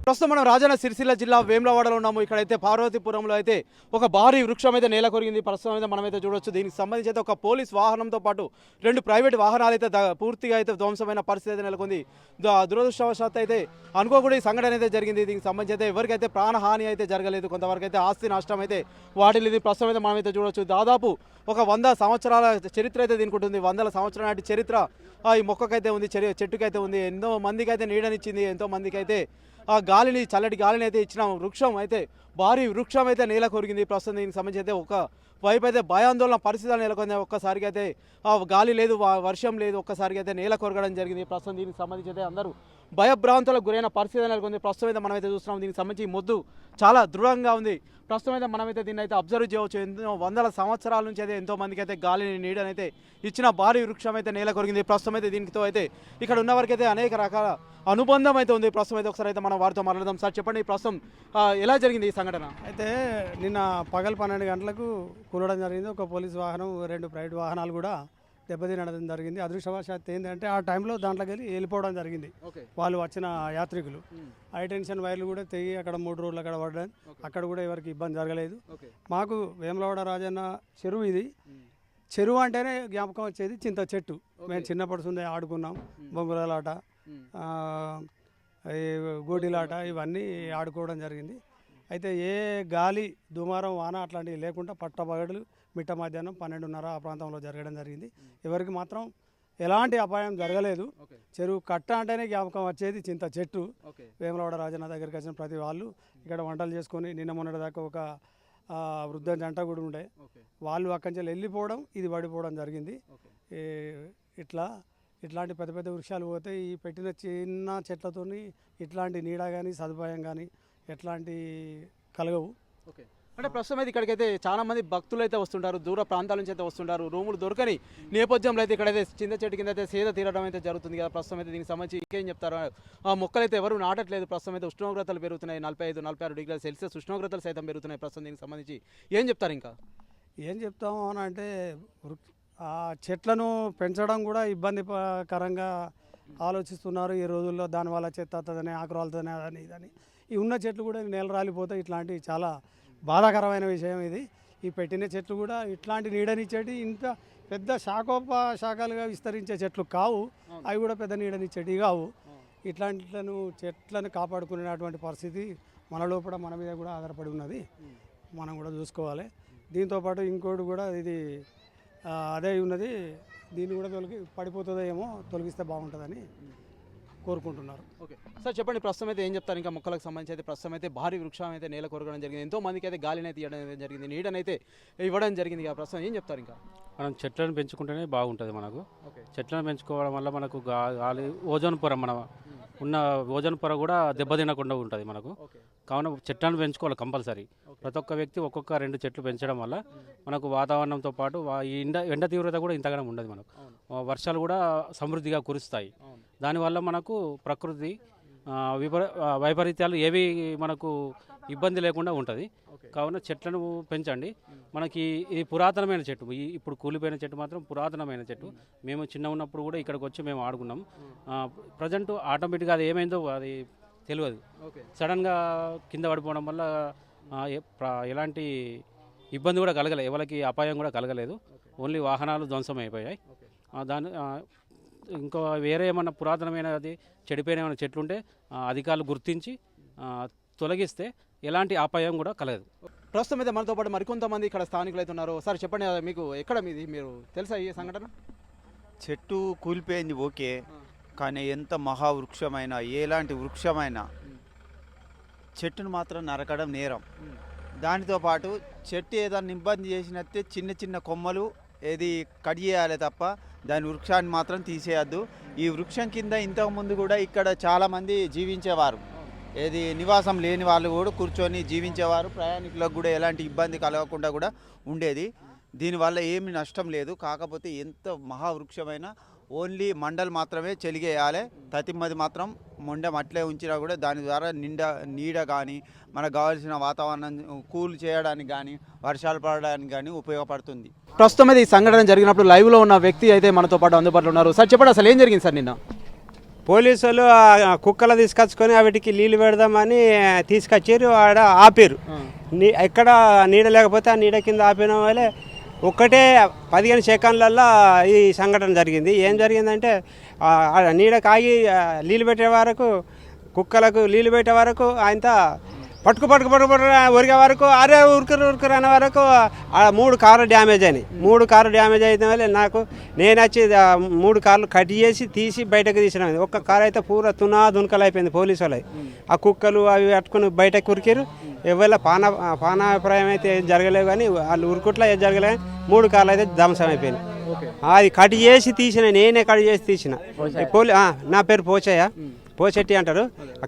ప్రస్తుతం మనం రాజన్న సిరిసిల్ల జిల్లా వేములవాడలో ఉన్నాము. ఇక్కడైతే పార్వతీపురంలో అయితే ఒక భారీ వృక్షం అయితే నేల కొరిగింది. ప్రస్తుతం అయితే మనమైతే చూడొచ్చు. దీనికి సంబంధించి అయితే ఒక పోలీస్ వాహనంతో పాటు 2 ప్రైవేట్ వాహనాలు అయితే పూర్తిగా అయితే ధ్వంసమైన పరిస్థితి అయితే నెలకొంది. దురదృష్టవశాత్తు అయితే అనుకోకుండా ఈ సంఘటన అయితే జరిగింది. దీనికి సంబంధించి అయితే ఎవరికైతే ప్రాణహాని అయితే జరగలేదు, కొంతవరకు అయితే ఆస్తి నష్టం అయితే వాటిల్లింది. ప్రస్తుతం అయితే మనమైతే చూడొచ్చు. దాదాపు ఒక 100 సంవత్సరాల చరిత్ర అయితే దీనికి ఉంటుంది. 100 సంవత్సరాల నాటి చరిత్ర ఈ మొక్కకైతే ఉంది, చెట్టుకైతే ఉంది. ఎంతో మందికి అయితే నీడనిచ్చింది, ఎంతో మందికి అయితే ఆ గాలిని, చల్లటి గాలిని అయితే ఇచ్చిన వృక్షం అయితే భారీ వృక్షం అయితే నేల కొరిగింది. ప్రస్తుతం దీనికి సంబంధించి అయితే ఒక వైపు అయితే భయాందోళన పరిస్థితులు నెలకొంది. ఒక్కసారిగా అయితే గాలి లేదు, వర్షం లేదు, ఒక్కసారిగా అయితే నేల కొరగడం జరిగింది. ప్రస్తుతం దీనికి సంబంధించి అయితే అందరూ భయభ్రాంతులకు గురైన పరిస్థితి నెలకొంది. ప్రస్తుతం అయితే మనమైతే చూస్తున్నాం. దీనికి సంబంధించి ఈ మొద్దు చాలా దృఢంగా ఉంది. ప్రస్తుతం అయితే మనమైతే దీన్ని అయితే అబ్జర్వ్ చేయవచ్చు. ఎన్నో 100 సంవత్సరాల నుంచి అయితే ఎంతో మందికి అయితే గాలిని, నీడనైతే ఇచ్చిన భారీ వృక్షం అయితే నేల కొరిగింది. ప్రస్తుతం అయితే దీనితో అయితే ఇక్కడ ఉన్న వరకు అయితే అనేక రకాల అనుబంధం అయితే ఉంది. ప్రస్తుతం అయితే ఒకసారి అయితే మనం వారితో మాట్లాడదాం. సార్ చెప్పండి, ప్రస్తుతం ఎలా జరిగింది ఈ సంఘటన? అయితే నిన్న పగలు 12 గంటలకు కూలడం జరిగింది. ఒక పోలీస్ వాహనం, 2 ప్రైవేట్ వాహనాలు కూడా దెబ్బతినడం జరిగింది. అదృష్టవశాత్తు ఏంటంటే ఆ టైంలో దాంట్లోకి వెళ్ళి వెళ్ళిపోవడం జరిగింది. వాళ్ళు వచ్చిన యాత్రికులు హైటెన్షన్ వైర్లు కూడా తెగి అక్కడ 3 రోజులు అక్కడ పడ్డాయి. అక్కడ కూడా ఎవరికి ఇబ్బంది జరగలేదు. మాకు వేములవాడ రాజన్న చెరువు ఇది. చెరువు అంటేనే జ్ఞాపకం వచ్చేది చింత చెట్టు. మేము చిన్నప్పటి నుండి ఆడుకున్నాం. బొంగులాట, గోటిలాట ఇవన్నీ ఆడుకోవడం జరిగింది. అయితే ఏ గాలి, దుమారం, వాన అట్లాంటివి లేకుండా పట్టపగడులు మిట్ట మధ్యాహ్నం 12:30 ఆ ప్రాంతంలో జరగడం జరిగింది. ఎవరికి మాత్రం ఎలాంటి అపాయం జరగలేదు. చెరువు కట్ట అంటేనే జ్ఞాపకం వచ్చేది చింత చెట్టు. వేములవాడ రాజన్న దగ్గరికి వచ్చిన ప్రతి వాళ్ళు ఇక్కడ వంటలు చేసుకొని, నిన్న మొన్నటి దాకా ఒక వృద్ధ జంట కూడా ఉండే, వాళ్ళు అక్కడి నుంచి వెళ్ళిపోవడం, ఇది పడిపోవడం జరిగింది. ఇట్లాంటి పెద్ద పెద్ద వృక్షాలు పోతే ఈ పెట్టిన చిన్న చెట్లతో ఇట్లాంటి నీడ కానీ, సదుపాయం కానీ ఎట్లాంటి కలగవు. అంటే ప్రస్తుతం అయితే ఇక్కడికైతే చాలా మంది భక్తులు అయితే వస్తుంటారు, దూర ప్రాంతాల నుంచి అయితే వస్తుంటారు. రూములు దొరకని నేపథ్యంలో అయితే ఇక్కడైతే చింత చెట్టు కింద అయితే సేద తీరడం అయితే జరుగుతుంది కదా. ప్రస్తుతం అయితే దీనికి సంబంధించి ఇంకేం చెప్తారు? ఆ మొక్కలు అయితే ఎవరు నాటట్లేదు. ప్రస్తుతం అయితే ఉష్ణోగ్రతలు పెరుగుతున్నాయి. 45-46 డిగ్రీల సెల్సియస్ ఉష్ణోగ్రతలు సైతం పెరుగుతున్నాయి. ప్రస్తుతం దీనికి సంబంధించి ఏం చెప్తారు? ఇంకా ఏం చెప్తాము అని అంటే ఆ చెట్లను పెంచడం కూడా ఇబ్బందికరంగా ఆలోచిస్తున్నారు ఈ రోజుల్లో. దానివల్ల చెత్త వస్తుందని, ఆకురాలుతుందని, అదని ఇదని. ఈ ఉన్న చెట్లు కూడా నేల రాలిపోతాయి. ఇట్లాంటి చాలా బాధాకరమైన విషయం ఇది. ఈ పెట్టిన చెట్లు కూడా ఇట్లాంటి నీడనిచ్చేటి ఇంత పెద్ద శాఖలుగా విస్తరించే చెట్లు కావు. అవి కూడా పెద్ద నీడనిచ్చేటివి కావు. చెట్లను కాపాడుకునేటువంటి పరిస్థితి మన లోపల, మన మీద కూడా ఆధారపడి ఉన్నది. మనం కూడా చూసుకోవాలి. దీంతోపాటు ఇంకోటి కూడా ఇది అదే ఉన్నది. దీన్ని కూడా పడిపోతుందో ఏమో, తొలగిస్తే బాగుంటుందని కోరుకుంటున్నారు. ఓకే సార్, చెప్పండి. ప్రస్తుతం అయితే ఏం చెప్తారు ఇంకా మొక్కలకు సంబంధించి? అయితే ప్రస్తుతం అయితే భారీ వృక్షం అయితే నేల కొరగడం జరిగింది. ఎంతో మందికి అయితే గాలిని అయితే ఇవ్వడం జరిగింది, నీడనైతే ఇవ్వడం జరిగింది. ప్రస్తుతం ఏం చెప్తారు? ఇంకా మనం చెట్లను పెంచుకుంటేనే బాగుంటుంది మనకు. చెట్లను పెంచుకోవడం వల్ల మనకు గాలి, ఓజోన్ పొర, మన ఉన్న ఓజోన్ పొర కూడా దెబ్బతినకుండా ఉంటుంది మనకు. కావున చెట్లను పెంచుకోవాలి కంపల్సరీ. ప్రతి ఒక్క వ్యక్తి ఒక్కొక్క 2 చెట్లు పెంచడం వల్ల మనకు వాతావరణంతో పాటు ఈ ఎండ తీవ్రత కూడా ఇంతగానం ఉండదు. మనకు వర్షాలు కూడా సమృద్ధిగా కురుస్తాయి. దానివల్ల మనకు ప్రకృతి వైపరీత్యాలు ఏవి మనకు ఇబ్బంది లేకుండా ఉంటుంది. కావున చెట్లను పెంచండి. మనకి ఇది పురాతనమైన చెట్టు. ఇప్పుడు కూలిపోయిన చెట్టు మాత్రం పురాతనమైన చెట్టు. మేము చిన్న ఉన్నప్పుడు కూడా ఇక్కడికి వచ్చి మేము ఆడుకున్నాం. ప్రజెంట్ ఆటోమేటిక్గా అది ఏమైందో అది తెలియదు. సడన్గా కింద పడిపోవడం వల్ల ఎలాంటి ఇబ్బంది కూడా కలగలేదు, ఎవరికి అపాయం కూడా కలగలేదు. ఓన్లీ వాహనాలు ధ్వంసం అయిపోయాయి. ఇంకో వేరే ఏమన్నా పురాతనమైనది చెడిపోయిన ఏమైనా చెట్లుంటే అధికారులు గుర్తించి తొలగిస్తే ఎలాంటి అపాయం కూడా కలగదు. ప్రస్తుతం అయితే మనతో పాటు మరికొంతమంది ఇక్కడ స్థానికులు అయితే ఉన్నారు. సార్ చెప్పండి, మీకు ఎక్కడ మీది, మీరు తెలుసా ఈ సంఘటన? చెట్టు కూలిపోయింది ఓకే, కానీ ఎంత మహావృక్షమైనా, ఎలాంటి వృక్షమైనా చెట్టును మాత్రం నరకడం నేరం. దానితో పాటు చెట్టు ఏదైనా ఇబ్బంది చేసినట్టే చిన్న చిన్న కొమ్మలు ఏది కట్ చేయాలి తప్ప దాని వృక్షాన్ని మాత్రం తీసేయద్దు. ఈ వృక్షం కింద ఇంతకుముందు కూడా ఇక్కడ చాలామంది జీవించేవారు. ఏది నివాసం లేని వాళ్ళు కూడా కూర్చొని జీవించేవారు. ప్రయాణికులకు కూడా ఎలాంటి ఇబ్బంది కలగకుండా కూడా ఉండేది. దీనివల్ల ఏమి నష్టం లేదు. కాకపోతే ఎంత మహావృక్షమైనా ఓన్లీ మండలు మాత్రమే చెలిగేయాలి. తతిమ్మది మాత్రం మొండెం అట్లే ఉంచినా కూడా దాని ద్వారా నీడ కానీ, మనకు కావాల్సిన వాతావరణం కూల్ చేయడానికి కానీ, వర్షాలు పడడానికి కానీ ఉపయోగపడుతుంది. ప్రస్తుతం ఈ సంఘటన జరిగినప్పుడు లైవ్లో ఉన్న వ్యక్తి అయితే మనతో పాటు అందుబాటులో ఉన్నారు. సార్ చెప్పండి, అసలు ఏం జరిగింది సార్ నిన్న? పోలీసులు కుక్కలు తీసుకొచ్చుకొని వాటికి నీళ్ళు పెడదామని తీసుకొచ్చారు, ఆడ ఆపారు. ఎక్కడ నీడ లేకపోతే ఆ నీడ కింద ఆపిన వాళ్ళే ఒక్కటే 15 సెకండ్లల్లో ఈ సంఘటన జరిగింది. ఏం జరిగిందంటే నీడకు ఆగి నీళ్ళు పెట్టే వరకు, కుక్కలకు నీళ్ళు పెట్టే వరకు ఆయన పట్టుకు ఒరిగే వరకు అరే ఉరుకురు అనే వరకు 3 కార్లు డ్యామేజ్ అయినాయి. 3 కార్లు డ్యామేజ్ అయిన వల్ల నేను వచ్చి 3 కార్లు కట్ చేసి తీసి బయటకు తీసిన. ఒక్క కారు అయితే పూర దునకలు అయిపోయింది పోలీసు వాళ్ళకి. ఆ కుక్కలు అవి పట్టుకుని బయటకు ఉరికారు. ఎవరి పానాభిప్రాయం అయితే ఏం జరగలేవు, కానీ వాళ్ళు ఉరుకుట్లో ఏం జరగలేదు. 3 కార్లు అయితే ధ్వంసం అయిపోయినాయి. అది కట్ చేసి తీసిన, నేనే కట్ చేసి తీసిన. నా పేరు పోచెట్టి అంటారు.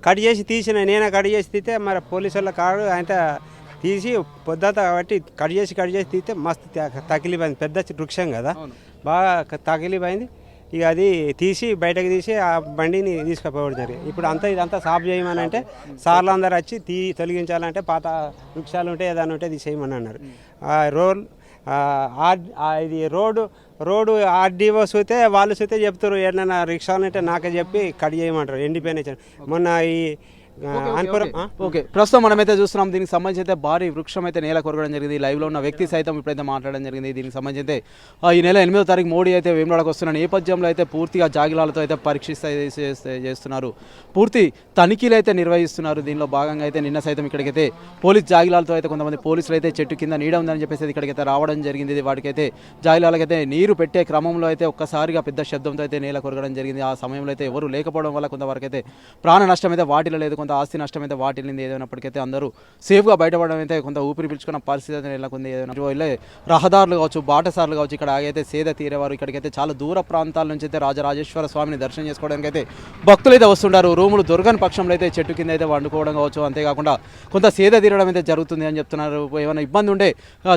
కట్ చేసి తీసిన, నేనే కట్ చేసి తీస్తే మరి పోలీసు వాళ్ళ కారు ఆయన తీసి పొద్దుత కాబట్టి కట్ చేసి తీస్తే మస్తు తగిలిపోయింది. పెద్ద వృక్షం కదా, బాగా తగిలిపోయింది. ఇక అది తీసి బయటకు తీసి ఆ బండిని తీసుకుపోవడం జరిగింది. ఇప్పుడు ఇదంతా సాఫ్ చేయమని అంటే సార్లు అందరు వచ్చి తొలగించాలంటే పాత వృక్షాలు ఉంటే ఏదైనా ఉంటే తీసేయమని అన్నారు. ఇది రోడ్డు ఆర్డీఓ చూస్తే వాళ్ళు చూస్తే చెప్తారు, ఏదైనా రిక్షాలు అంటే నాకే చెప్పి కట్ చేయమంటారు. ఎండిపోయిన మొన్న ఈ అన్పురం. ఓకే, ప్రస్తుతం మనమైతే చూస్తున్నాం. దీనికి సంబంధించి అయితే భారీ వృక్షం అయితే నేల కొరగడం జరిగింది. లైవ్లో ఉన్న వ్యక్తి సైతం ఇప్పుడైతే మాట్లాడడం జరిగింది. దీనికి సంబంధించి అయితే ఈ నెల 8వ తారీఖు మోడీ అయితే వేములవాడకు వస్తున్న నేపథ్యంలో అయితే పూర్తిగా జాగిలాలతో అయితే చేస్తున్నారు. పూర్తి తనిఖీలు అయితే నిర్వహిస్తున్నారు. దీనిలో భాగంగా అయితే నిన్న సైతం ఇక్కడికైతే పోలీస్ జాగిలాలతో అయితే కొంతమంది పోలీసులు అయితే చెట్టు కింద నీడ ఉందని చెప్పేసి ఇక్కడికైతే రావడం జరిగింది. వాటికైతే జాగిలాలకైతే నీరు పెట్టే క్రమంలో అయితే ఒక్కసారిగా పెద్ద శబ్దంతో అయితే నేల కొరగడం జరిగింది. ఆ సమయంలో అయితే ఎవరు లేకపోవడం వల్ల కొంతవరకు అయితే ప్రాణ నష్టం అయితే వాటిలో లేదు, కొంత ఆస్తి నష్టం అయితే వాటిల్లింది. ఏదైనప్పటికైతే అందరూ సేఫ్గా బయటపడడం అయితే కొంత ఊపిరి పీల్చుకున్న పరిస్థితి అయితే నెలకొంది. ఏదైనా రహదారులు కావచ్చు, బాటసార్లు కావచ్చు, ఇక్కడ అయితే సేద తీరేవారు. ఇక్కడికైతే చాలా దూర ప్రాంతాల నుంచి అయితే రాజరాజేశ్వర స్వామిని దర్శనం చేసుకోవడానికి అయితే భక్తులు అయితే వస్తుంటారు. రూములు దొరకని పక్షంలో అయితే చెట్టు కింద అయితే వండుకోవడం కావచ్చు, అంతేకాకుండా కొంత సేద తీరడం అయితే జరుగుతుంది అని చెప్తున్నారు. ఏమైనా ఇబ్బంది ఉంటే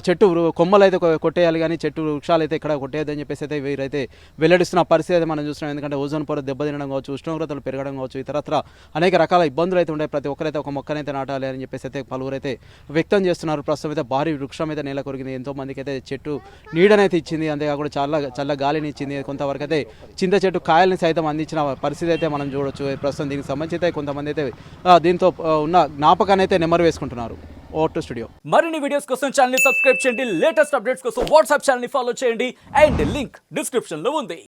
చెట్టు కొమ్మలు అయితే కొట్టేయాలి, కానీ చెట్టు వృక్షాలు అయితే ఇక్కడ కొట్టేయద్దని చెప్పేసి అయితే వీరైతే వెల్లడిస్తున్న పరిస్థితి అయితే మనం చూస్తున్నాం. ఎందుకంటే ఓజోన్ పొర దెబ్బతినడం కావచ్చు, ఉష్ణోగ్రతలు పెరగడం కావచ్చు, ఇతరత్ర అనేక రకాల ఇబ్బందులు అయితే ఉండే. ప్రతి ఒక్కరైతే ఒక మొక్కనైతే నాటాలి అని చెప్పేసి అయితే పలువురైతే వ్యక్తం చేస్తున్నారు. ప్రస్తుతం అయితే భారీ వృక్షం అయితే నేల కొరిగింది. ఎంతో మందికి అయితే చెట్టు నీడనైతే ఇచ్చింది, అంతేకాకుండా చల్ల గాలిని ఇచ్చింది. కొంతవరకు అయితే చింత చెట్టు కాయల్ని సైతం అందించిన పరిస్థితి అయితే మనం చూడొచ్చు. ప్రస్తుతం దీనికి సంబంధించి అయితే కొంతమంది అయితే దీంతో ఉన్న జ్ఞాపకాన్ని అయితే నెమరు వేసుకుంటున్నారు. ఓటు స్టూడియో మరిన్ని వీడియోస్ కోసం ఛానల్ ని సబ్స్క్రైబ్ చేయండి. లేటెస్ట్ అప్డేట్స్ కోసం వాట్సాప్ ఛానల్ ని ఫాలో చేయండి. అండ్ లింక్ డిస్క్రిప్షన్ లో ఉంది.